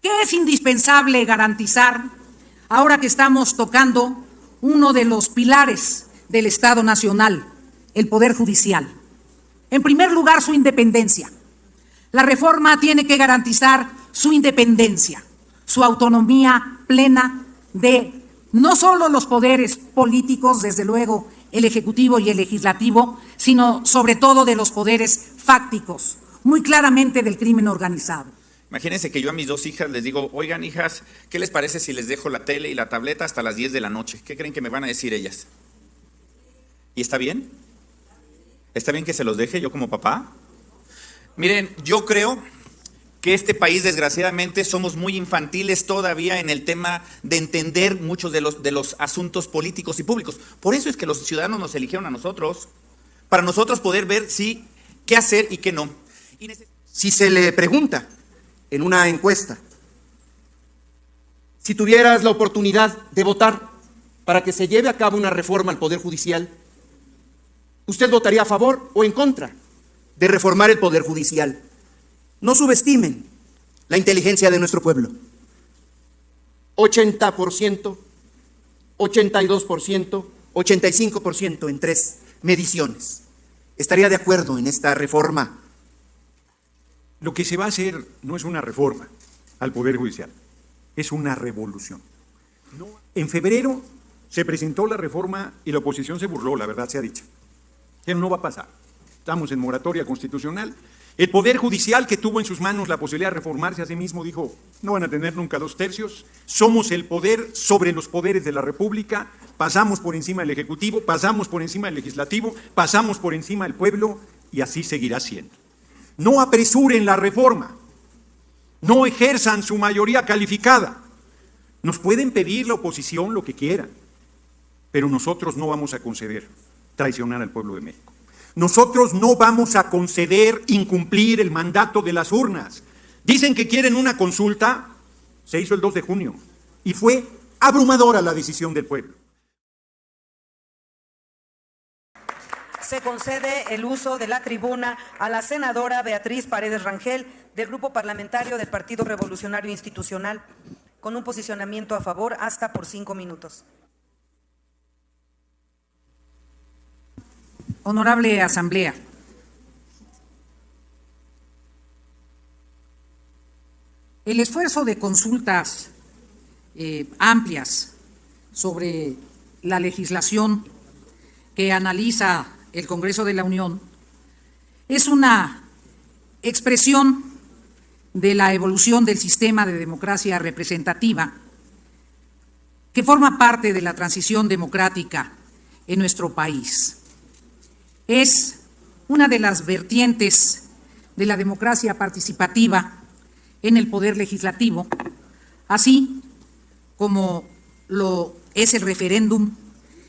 ¿Qué es indispensable garantizar ahora que estamos tocando uno de los pilares del Estado Nacional, el Poder Judicial? En primer lugar, su independencia. La reforma tiene que garantizar su independencia, su autonomía plena de no solo los poderes políticos, desde luego el Ejecutivo y el Legislativo, sino sobre todo de los poderes fácticos, muy claramente del crimen organizado. Imagínense que yo a mis dos hijas les digo, oigan hijas, ¿qué les parece si les dejo la tele y la tableta hasta las 10 de la noche? ¿Qué creen que me van a decir ellas? ¿Y está bien? ¿Está bien que se los deje yo como papá? Miren, yo creo que este país, desgraciadamente, somos muy infantiles todavía en el tema de entender muchos de los asuntos políticos y públicos. Por eso es que los ciudadanos nos eligieron a nosotros, para nosotros poder ver qué hacer y qué no. Si se le pregunta en una encuesta, si tuvieras la oportunidad de votar para que se lleve a cabo una reforma al Poder Judicial, ¿usted votaría a favor o en contra de reformar el Poder Judicial? No subestimen la inteligencia de nuestro pueblo. 80%, 82%, 85% en 3 mediciones. ¿Estaría de acuerdo en esta reforma? Lo que se va a hacer no es una reforma al Poder Judicial, es una revolución. En febrero se presentó la reforma y la oposición se burló, la verdad sea dicha. Pero no va a pasar. Estamos en moratoria constitucional. El Poder Judicial, que tuvo en sus manos la posibilidad de reformarse a sí mismo, dijo, no van a tener nunca 2/3, somos el poder sobre los poderes de la República, pasamos por encima del Ejecutivo, pasamos por encima del Legislativo, pasamos por encima del pueblo y así seguirá siendo. No apresuren la reforma, no ejerzan su mayoría calificada. Nos pueden pedir la oposición lo que quieran, pero nosotros no vamos a conceder traicionar al pueblo de México. Nosotros no vamos a conceder incumplir el mandato de las urnas. Dicen que quieren una consulta, se hizo el 2 de junio y fue abrumadora la decisión del pueblo. Se concede el uso de la tribuna a la senadora Beatriz Paredes Rangel, del Grupo Parlamentario del Partido Revolucionario Institucional, con un posicionamiento a favor hasta por 5 minutos. Honorable Asamblea, el esfuerzo de consultas amplias sobre la legislación que analiza el Congreso de la Unión es una expresión de la evolución del sistema de democracia representativa que forma parte de la transición democrática en nuestro país. Es una de las vertientes de la democracia participativa en el Poder Legislativo, así como lo es el referéndum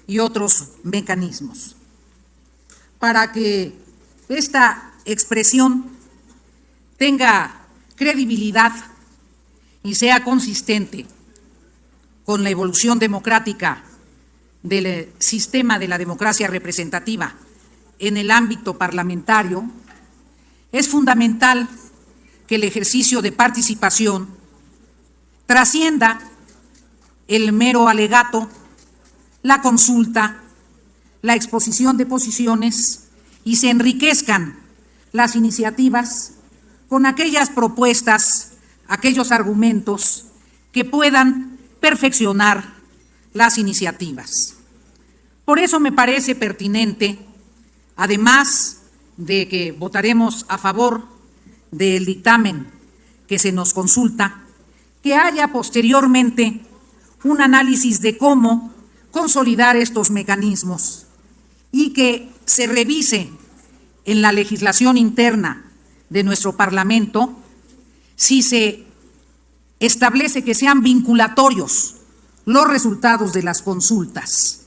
y otros mecanismos. Para que esta expresión tenga credibilidad y sea consistente con la evolución democrática del sistema de la democracia representativa en el ámbito parlamentario, es fundamental que el ejercicio de participación trascienda el mero alegato, la consulta, la exposición de posiciones y se enriquezcan las iniciativas con aquellas propuestas, aquellos argumentos que puedan perfeccionar las iniciativas. Por eso me parece pertinente, además de que votaremos a favor del dictamen que se nos consulta, que haya posteriormente un análisis de cómo consolidar estos mecanismos y que se revise en la legislación interna de nuestro Parlamento si se establece que sean vinculatorios los resultados de las consultas,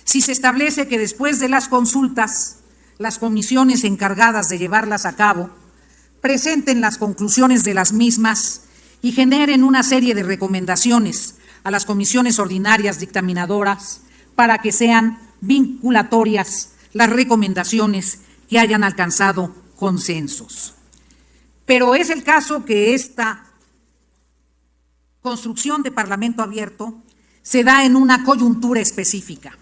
si se establece que después de las consultas las comisiones encargadas de llevarlas a cabo presenten las conclusiones de las mismas y generen una serie de recomendaciones a las comisiones ordinarias dictaminadoras para que sean vinculatorias las recomendaciones que hayan alcanzado consensos. Pero es el caso que esta construcción de Parlamento abierto se da en una coyuntura específica.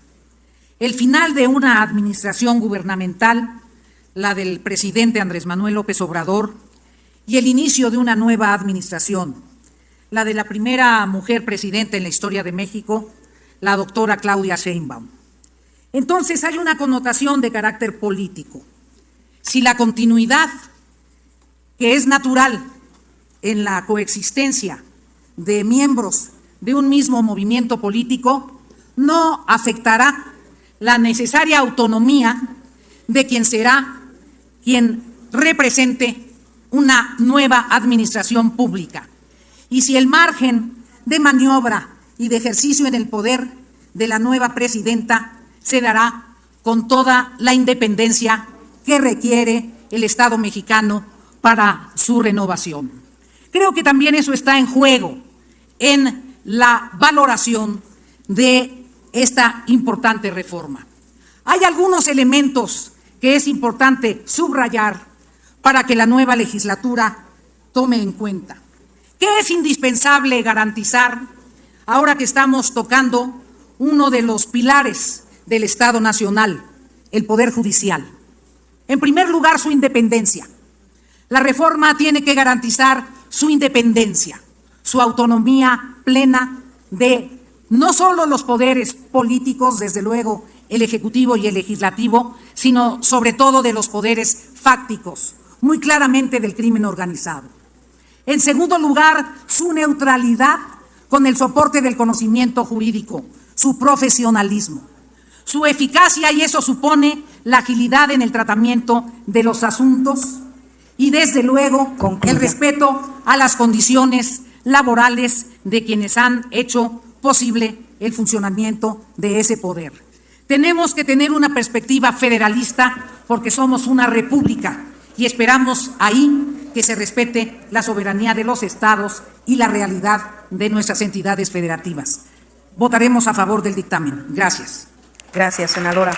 El final de una administración gubernamental, la del presidente Andrés Manuel López Obrador, y el inicio de una nueva administración, la de la primera mujer presidenta en la historia de México, la doctora Claudia Sheinbaum. Entonces hay una connotación de carácter político. Si la continuidad, que es natural en la coexistencia de miembros de un mismo movimiento político, no afectará la necesaria autonomía de quien será quien represente una nueva administración pública. Y si el margen de maniobra y de ejercicio en el poder de la nueva presidenta se dará con toda la independencia que requiere el Estado mexicano para su renovación. Creo que también eso está en juego en la valoración de esta importante reforma. Hay algunos elementos que es importante subrayar para que la nueva legislatura tome en cuenta. ¿Qué es indispensable garantizar ahora que estamos tocando uno de los pilares del Estado Nacional, el Poder Judicial? En primer lugar, su independencia. La reforma tiene que garantizar su independencia, su autonomía plena de no solo los poderes políticos, desde luego el Ejecutivo y el Legislativo, sino sobre todo de los poderes fácticos, muy claramente del crimen organizado. En segundo lugar, su neutralidad con el soporte del conocimiento jurídico, su profesionalismo, su eficacia, y eso supone la agilidad en el tratamiento de los asuntos y desde luego el respeto a las condiciones laborales de quienes han hecho posible el funcionamiento de ese poder. Tenemos que tener una perspectiva federalista porque somos una república y esperamos ahí que se respete la soberanía de los estados y la realidad de nuestras entidades federativas. Votaremos a favor del dictamen. Gracias. Gracias, senadora.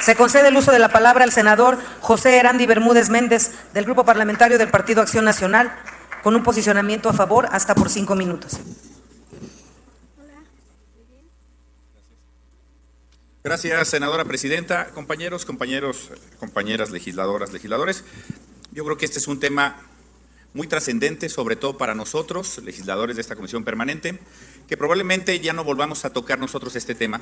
Se concede el uso de la palabra al senador José Erandi Bermúdez Méndez, del Grupo Parlamentario del Partido Acción Nacional, con un posicionamiento a favor hasta por 5 minutos. Gracias, senadora presidenta. Compañeros, compañeras legisladoras, legisladores, yo creo que este es un tema muy trascendente, sobre todo para nosotros, legisladores de esta comisión permanente, que probablemente ya no volvamos a tocar nosotros este tema.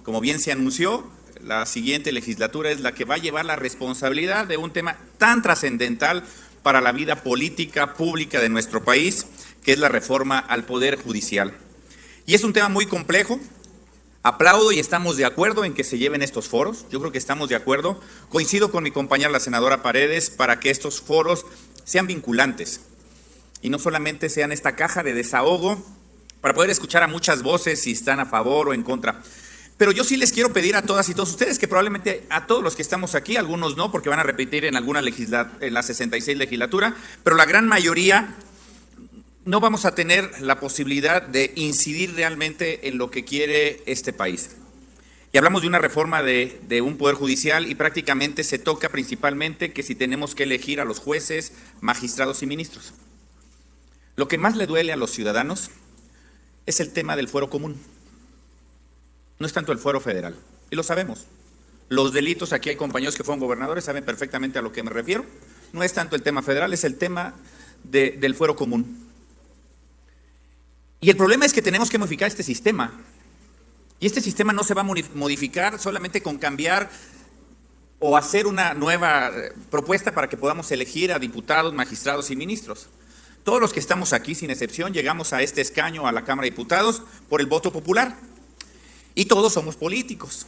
Como bien se anunció, la siguiente legislatura es la que va a llevar la responsabilidad de un tema tan trascendental para la vida política pública de nuestro país, que es la reforma al Poder Judicial. Y es un tema muy complejo. Aplaudo y estamos de acuerdo en que se lleven estos foros. Yo creo que estamos de acuerdo. Coincido con mi compañera la senadora Paredes para que estos foros sean vinculantes y no solamente sean esta caja de desahogo para poder escuchar a muchas voces si están a favor o en contra. Pero yo sí les quiero pedir a todas y todos ustedes, que probablemente a todos los que estamos aquí, algunos no, porque van a repetir en alguna en la 66 legislatura, pero la gran mayoría no vamos a tener la posibilidad de incidir realmente en lo que quiere este país. Y hablamos de una reforma de un poder judicial y prácticamente se toca principalmente que si tenemos que elegir a los jueces, magistrados y ministros. Lo que más le duele a los ciudadanos es el tema del fuero común. No es tanto el fuero federal, y lo sabemos. Los delitos, aquí hay compañeros que fueron gobernadores, saben perfectamente a lo que me refiero. No es tanto el tema federal, es el tema del fuero común. Y el problema es que tenemos que modificar este sistema. Y este sistema no se va a modificar solamente con cambiar o hacer una nueva propuesta para que podamos elegir a diputados, magistrados y ministros. Todos los que estamos aquí, sin excepción, llegamos a este escaño, a la Cámara de Diputados, por el voto popular. Y todos somos políticos.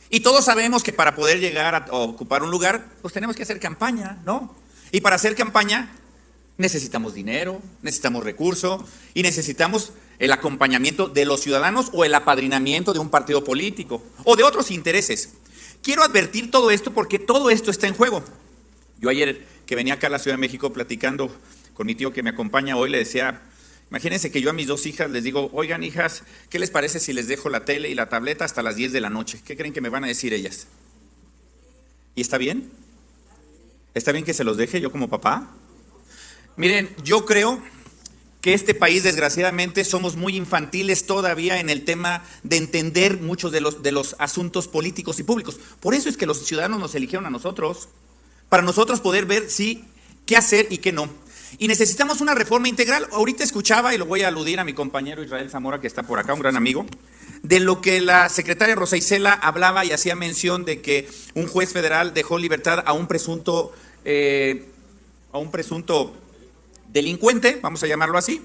Y todos sabemos que para poder llegar a ocupar un lugar, pues tenemos que hacer campaña, ¿no? Y para hacer campaña necesitamos dinero, necesitamos recursos y necesitamos el acompañamiento de los ciudadanos o el apadrinamiento de un partido político o de otros intereses. Quiero advertir todo esto porque todo esto está en juego. Yo ayer que venía acá a la Ciudad de México platicando con mi tío que me acompaña hoy, le decía, imagínense que yo a mis dos hijas les digo, oigan hijas, ¿qué les parece si les dejo la tele y la tableta hasta las 10 de la noche? ¿Qué creen que me van a decir ellas? ¿Y está bien? ¿Está bien que se los deje yo como papá? Miren, yo creo que este país, desgraciadamente, somos muy infantiles todavía en el tema de entender muchos de los asuntos políticos y públicos. Por eso es que los ciudadanos nos eligieron a nosotros, para nosotros poder ver qué hacer y qué no. Y necesitamos una reforma integral. Ahorita escuchaba, y lo voy a aludir a mi compañero Israel Zamora, que está por acá, un gran amigo, de lo que la secretaria Rosa Isela hablaba y hacía mención de que un juez federal dejó libertad a un presunto delincuente, vamos a llamarlo así.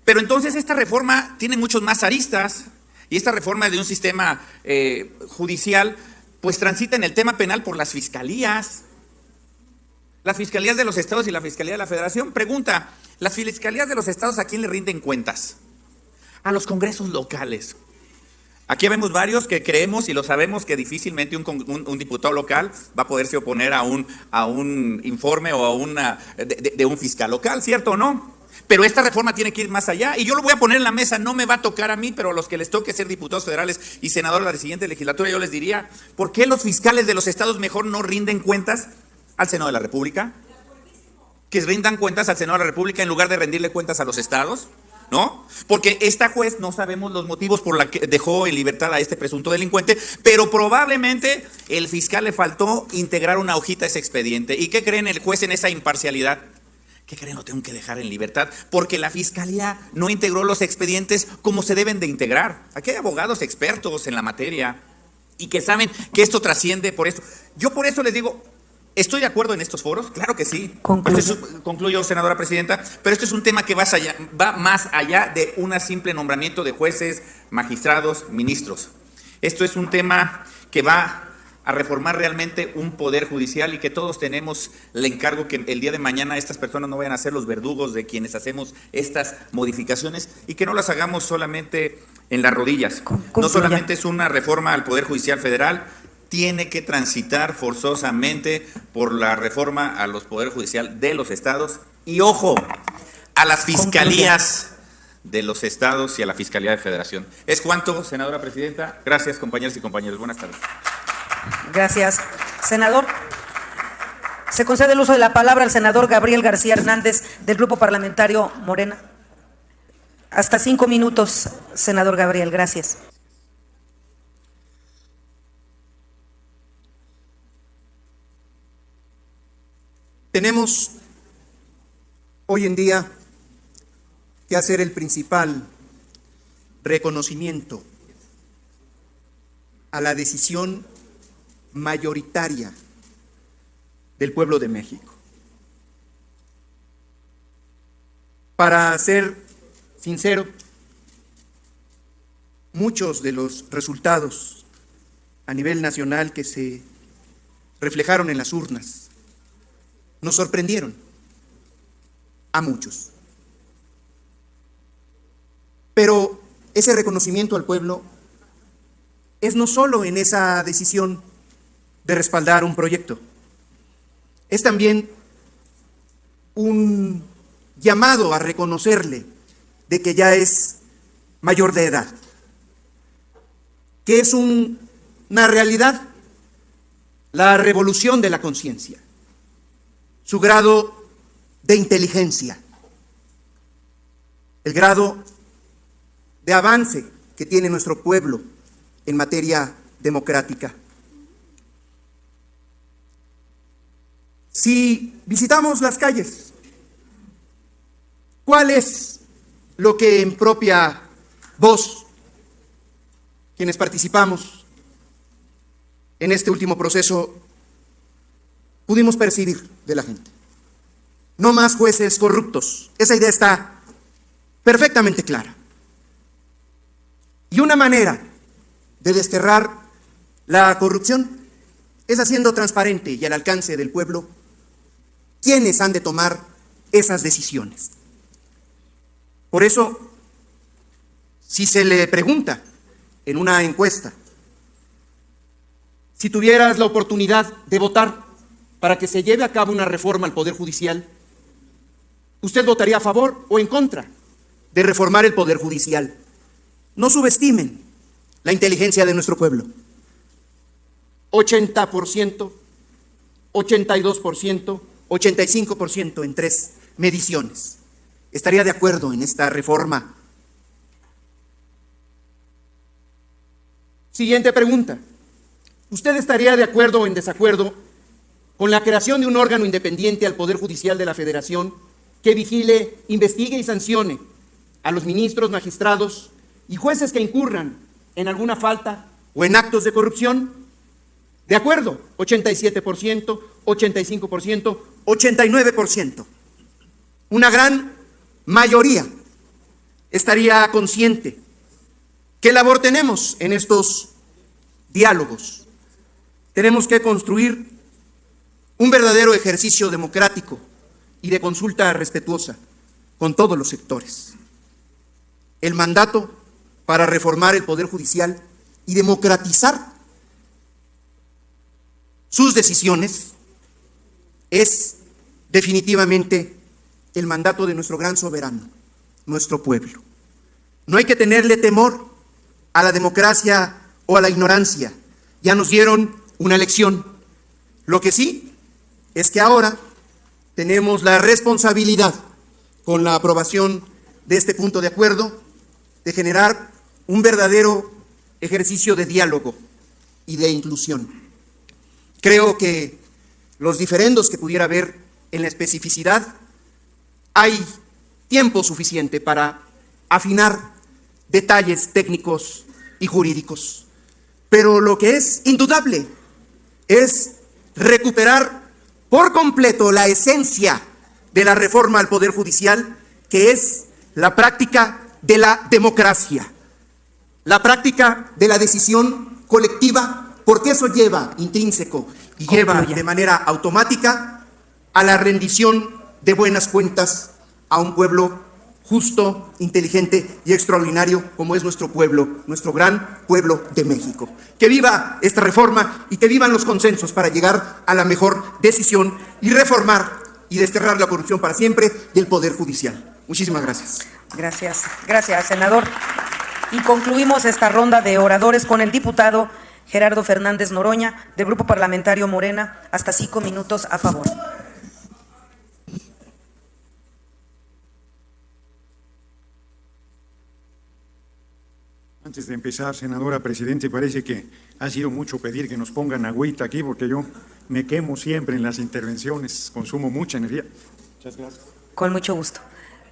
Pero entonces esta reforma tiene muchos más aristas, y esta reforma de un sistema judicial pues transita en el tema penal por las fiscalías de los estados y la Fiscalía de la Federación. Pregunta, ¿las fiscalías de los estados a quién le rinden cuentas? A los congresos locales. Aquí vemos varios que creemos y lo sabemos que difícilmente un diputado local va a poderse oponer a un informe o de un fiscal local, ¿cierto o no? Pero esta reforma tiene que ir más allá, y yo lo voy a poner en la mesa. No me va a tocar a mí, pero a los que les toque ser diputados federales y senadores de la siguiente legislatura, yo les diría, ¿por qué los fiscales de los estados mejor no rinden cuentas al Senado de la República? Que rindan cuentas al Senado de la República en lugar de rendirle cuentas a los estados, ¿no? Porque esta juez, no sabemos los motivos por los que dejó en libertad a este presunto delincuente, pero probablemente el fiscal le faltó integrar una hojita a ese expediente. ¿Y qué creen el juez en esa imparcialidad? ¿Qué creen? Lo tengo que dejar en libertad porque la fiscalía no integró los expedientes como se deben de integrar. Aquí hay abogados expertos en la materia y que saben que esto trasciende por eso. Yo por eso les digo, ¿estoy de acuerdo en estos foros? Claro que sí. Concluyo, senadora presidenta, pero esto es un tema que va más allá de un simple nombramiento de jueces, magistrados, ministros. Esto es un tema que va a reformar realmente un poder judicial, y que todos tenemos el encargo que el día de mañana estas personas no vayan a ser los verdugos de quienes hacemos estas modificaciones, y que no las hagamos solamente en las rodillas. No solamente es una reforma al Poder Judicial Federal, tiene que transitar forzosamente por la reforma a los Poder Judicial de los estados y, ojo, a las fiscalías de los estados y a la Fiscalía de Federación. Es cuanto, senadora presidenta. Gracias, compañeras y compañeros. Buenas tardes. Gracias. Senador, se concede el uso de la palabra al senador Gabriel García Hernández, del Grupo Parlamentario Morena. Hasta 5 minutos, senador Gabriel. Gracias. Tenemos hoy en día que hacer el principal reconocimiento a la decisión mayoritaria del pueblo de México. Para ser sincero, muchos de los resultados a nivel nacional que se reflejaron en las urnas nos sorprendieron a muchos. Pero ese reconocimiento al pueblo es no solo en esa decisión de respaldar un proyecto, es también un llamado a reconocerle de que ya es mayor de edad, que es una realidad, la revolución de la conciencia, su grado de inteligencia, el grado de avance que tiene nuestro pueblo en materia democrática. Si visitamos las calles, ¿cuál es lo que en propia voz, quienes participamos en este último proceso, pudimos percibir de la gente? No más jueces corruptos. Esa idea está perfectamente clara. Y una manera de desterrar la corrupción es haciendo transparente y al alcance del pueblo quiénes han de tomar esas decisiones. Por eso, si se le pregunta en una encuesta, si tuvieras la oportunidad de votar para que se lleve a cabo una reforma al Poder Judicial, ¿usted votaría a favor o en contra de reformar el Poder Judicial? No subestimen la inteligencia de nuestro pueblo. 80%, 82%, 85% en 3 mediciones. estaría de acuerdo en esta reforma? Siguiente pregunta. ¿Usted estaría de acuerdo o en desacuerdo con la creación de un órgano independiente al Poder Judicial de la Federación que vigile, investigue y sancione a los ministros, magistrados y jueces que incurran en alguna falta o en actos de corrupción? De acuerdo, 87%, 85%, 89%. Una gran mayoría estaría consciente. ¿Qué labor tenemos en estos diálogos? Tenemos que construir un verdadero ejercicio democrático y de consulta respetuosa con todos los sectores. El mandato para reformar el Poder Judicial y democratizar sus decisiones es definitivamente el mandato de nuestro gran soberano, nuestro pueblo. No hay que tenerle temor a la democracia o a la ignorancia. Ya nos dieron una lección. Lo que sí es que ahora tenemos la responsabilidad, con la aprobación de este punto de acuerdo, de generar un verdadero ejercicio de diálogo y de inclusión. Creo que los diferendos que pudiera haber en la especificidad, hay tiempo suficiente para afinar detalles técnicos y jurídicos. Pero lo que es indudable es recuperar por completo la esencia de la reforma al Poder Judicial, que es la práctica de la democracia, la práctica de la decisión colectiva, porque eso lleva intrínseco y lleva de manera automática a la rendición de buenas cuentas a un pueblo justo, inteligente y extraordinario como es nuestro pueblo, nuestro gran pueblo de México. Que viva esta reforma y que vivan los consensos para llegar a la mejor decisión y reformar y desterrar la corrupción para siempre del Poder Judicial. Muchísimas gracias. Gracias, senador. Y concluimos esta ronda de oradores con el diputado Gerardo Fernández Noroña, del Grupo Parlamentario Morena. Hasta 5 minutos a favor. Antes de empezar, senadora presidente, parece que ha sido mucho pedir que nos pongan agüita aquí, porque yo me quemo siempre en las intervenciones, consumo mucha energía. Muchas gracias. Con mucho gusto.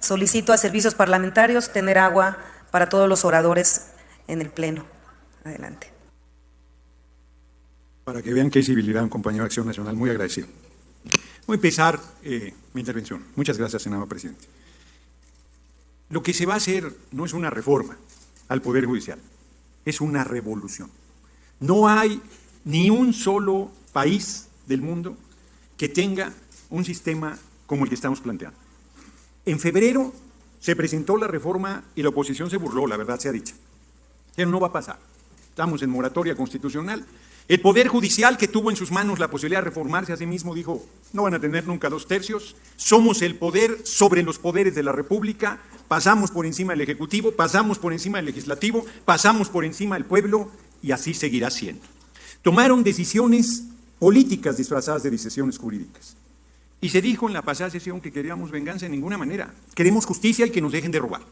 Solicito a Servicios Parlamentarios tener agua para todos los oradores en el Pleno. Adelante. Para que vean qué civilidad un compañero de Acción Nacional, muy agradecido. Voy a empezar mi intervención. Muchas gracias, senador presidente. Lo que se va a hacer no es una reforma al Poder Judicial, es una revolución. No hay ni un solo país del mundo que tenga un sistema como el que estamos planteando. En febrero se presentó la reforma y la oposición se burló, la verdad sea dicha. Pero no va a pasar. Estamos en moratoria constitucional. El Poder Judicial, que tuvo en sus manos la posibilidad de reformarse a sí mismo, dijo, no van a tener nunca 2/3, somos el poder sobre los poderes de la República, pasamos por encima del Ejecutivo, pasamos por encima del Legislativo, pasamos por encima del pueblo, y así seguirá siendo. Tomaron decisiones políticas disfrazadas de decisiones jurídicas. Y se dijo en la pasada sesión que queríamos venganza de ninguna manera. Queremos justicia y que nos dejen de robar.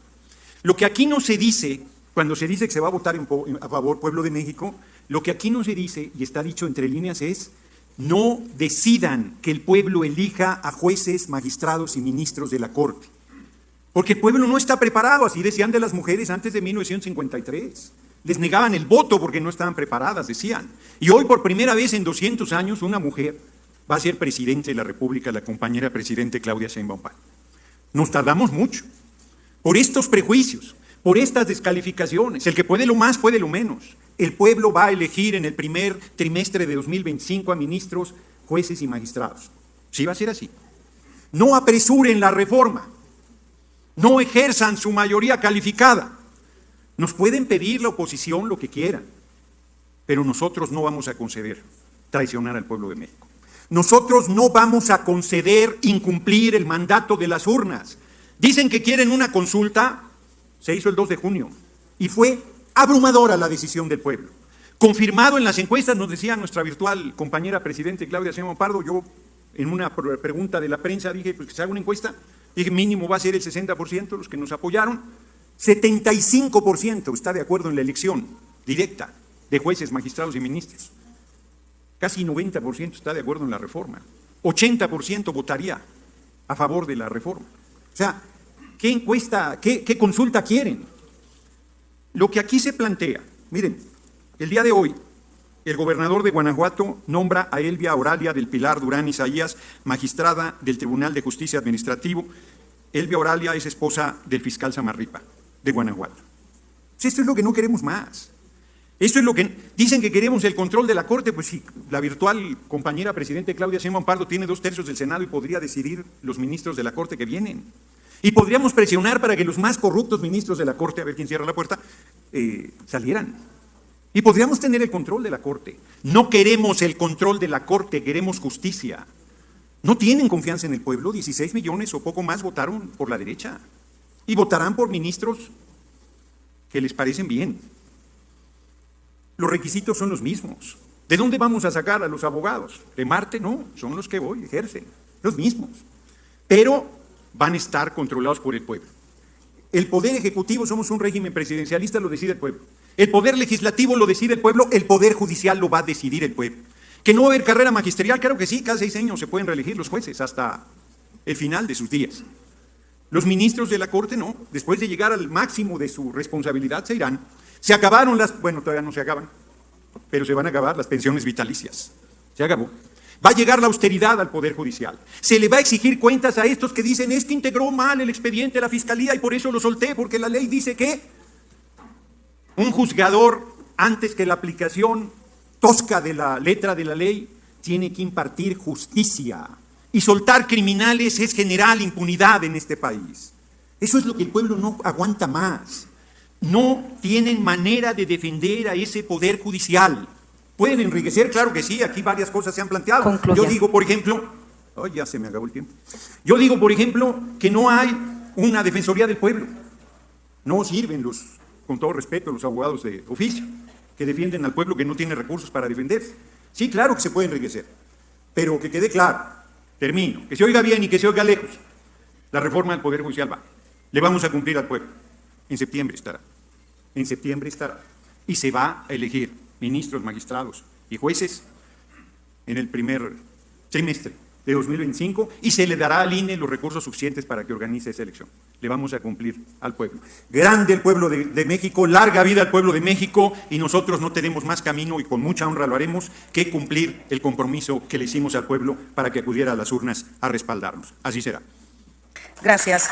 Lo que aquí no se dice, cuando se dice que se va a votar a favor pueblo de México, lo que aquí no se dice, y está dicho entre líneas, es no decidan que el pueblo elija a jueces, magistrados y ministros de la Corte. Porque el pueblo no está preparado, así decían de las mujeres antes de 1953. Les negaban el voto porque no estaban preparadas, decían. Y hoy, por primera vez en 200 años, una mujer va a ser presidente de la República, la compañera presidente Claudia Sheinbaum Pardo. Nos tardamos mucho por estos prejuicios, por estas descalificaciones. El que puede lo más, puede lo menos. El pueblo va a elegir en el primer trimestre de 2025 a ministros, jueces y magistrados. Sí va a ser así. No apresuren la reforma. No ejerzan su mayoría calificada. Nos pueden pedir la oposición lo que quieran, pero nosotros no vamos a conceder traicionar al pueblo de México. Nosotros no vamos a conceder incumplir el mandato de las urnas. Dicen que quieren una consulta, se hizo el 2 de junio, y fue abrumadora la decisión del pueblo. Confirmado en las encuestas, nos decía nuestra virtual compañera presidente Claudia Sheinbaum Pardo, yo en una pregunta de la prensa dije pues, que se haga una encuesta, Dije, mínimo va a ser el 60% los que nos apoyaron. 75% está de acuerdo en la elección directa de jueces, magistrados y ministros. Casi 90% está de acuerdo en la reforma. 80% votaría a favor de la reforma. O sea, ¿qué encuesta, qué consulta quieren? Lo que aquí se plantea, miren, el día de hoy, el gobernador de Guanajuato nombra a Elvia Oralia del Pilar Durán Isaías, magistrada del Tribunal de Justicia Administrativo. Elvia Oralia es esposa del fiscal Samarripa, de Guanajuato. Pues esto es lo que no queremos más. Esto es lo que dicen que queremos, el control de la Corte. Pues sí, la virtual compañera presidente Claudia Sheinbaum Pardo tiene 2/3 del Senado y podría decidir los ministros de la Corte que vienen. Y podríamos presionar para que los más corruptos ministros de la Corte, a ver quién cierra la puerta, salieran. Y podríamos tener el control de la Corte. No queremos el control de la Corte, queremos justicia. No tienen confianza en el pueblo, 16 millones o poco más votaron por la derecha. Y votarán por ministros que les parecen bien. Los requisitos son los mismos. ¿De dónde vamos a sacar a los abogados? ¿De Marte? No, son los que hoy ejercen, los mismos. Pero van a estar controlados por el pueblo. El poder ejecutivo, somos un régimen presidencialista, lo decide el pueblo. El poder legislativo lo decide el pueblo, el poder judicial lo va a decidir el pueblo. ¿Que no va a haber carrera magisterial? Claro que sí, cada 6 años se pueden reelegir los jueces hasta el final de sus días. Los ministros de la Corte no, después de llegar al máximo de su responsabilidad se irán. Se acabaron bueno, todavía no se acaban, pero se van a acabar las pensiones vitalicias. Se acabó. Va a llegar la austeridad al Poder Judicial. Se le va a exigir cuentas a estos que dicen, es que integró mal el expediente de la Fiscalía y por eso lo solté, porque la ley dice que un juzgador, antes que la aplicación tosca de la letra de la ley, tiene que impartir justicia. Y soltar criminales es generar impunidad en este país. Eso es lo que el pueblo no aguanta más. No tienen manera de defender a ese Poder Judicial. ¿Pueden enriquecer? Claro que sí, aquí varias cosas se han planteado. Concluya. Yo digo, por ejemplo, ya se me acabó el tiempo. Yo digo, por ejemplo, que no hay una Defensoría del Pueblo. No sirven con todo respeto, los abogados de oficio, que defienden al pueblo que no tiene recursos para defenderse. Sí, claro que se puede enriquecer, pero que quede claro, termino, que se oiga bien y que se oiga lejos, la reforma del Poder Judicial va. Le vamos a cumplir al pueblo. En septiembre estará. En septiembre estará. Y se va a elegir ministros, magistrados y jueces en el primer trimestre de 2025 y se le dará al INE los recursos suficientes para que organice esa elección. Le vamos a cumplir al pueblo. Grande el pueblo de México, larga vida al pueblo de México, y nosotros no tenemos más camino, y con mucha honra lo haremos, que cumplir el compromiso que le hicimos al pueblo para que acudiera a las urnas a respaldarnos. Así será. Gracias.